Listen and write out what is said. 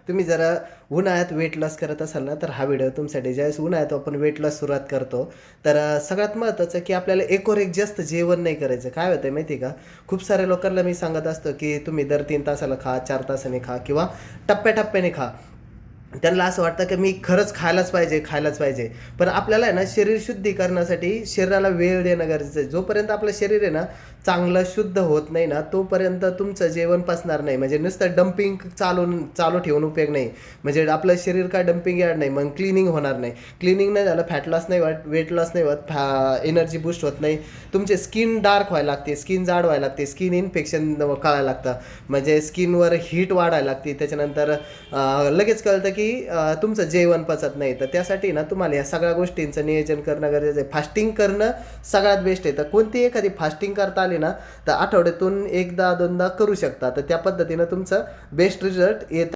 तुम्ही जरा उन्हाळ्यात वेट लॉस करत असाल ना, तर हा व्हिडिओ तुमच्यासाठी. ज्यावेळेस उन्हाळ्यात आपण वेट लॉस सुरुवात करतो, तर सगळ्यात महत्त्वाचं की आपल्याला एकोर एक जास्त जेवण नाही करायचं. काय होतं माहिती आहे का? खूप साऱ्या लोकांना मी सांगत असतो, की तुम्ही दर 3 तासाला खा, 4 तासाने खा किंवा टप्प्याटप्प्याने खा. त्यांना असं वाटतं की मी खरंच खायलाच पाहिजे, खायलाच पाहिजे. पण आपल्याला आहे ना, शरीर शुद्धीकरणासाठी शरीराला वेळ देणं गरजेचं आहे. जोपर्यंत आपलं शरीर आहे ना, चांगलं शुद्ध होत नाही ना, तोपर्यंत तुमचं जेवण पचणार नाही. म्हणजे नुसतं डंपिंग चालू ठेवून उपयोग नाही. म्हणजे आपलं शरीर काय डंपिंग यार्ड नाही, मग क्लिनिंग होणार नाही. क्लिनिंग नाही झालं, फॅट लॉस नाही होत, वेट लॉस नाही होत, एनर्जी बूस्ट होत नाही. तुमचे स्किन डार्क व्हायला लागते, स्किन जाड व्हायला लागते, स्किन इन्फेक्शन कळायला लागतं. म्हणजे स्किनवर हीट वाढायला लागते. त्याच्यानंतर लगेच कळतं की तुमचं जेवण पचत नाही. तर त्यासाठी ना तुम्हाला या सगळ्या गोष्टींचं नियोजन करणं गरजेचं आहे. फास्टिंग करणं सगळ्यात बेस्ट आहे. तर कोणती एखादी फास्टिंग करता आली ना, तर आठवड्यातून एकदा दोनदा करू शकता. तर त्या पद्धतीनं तुमचं बेस्ट रिझल्ट येतं.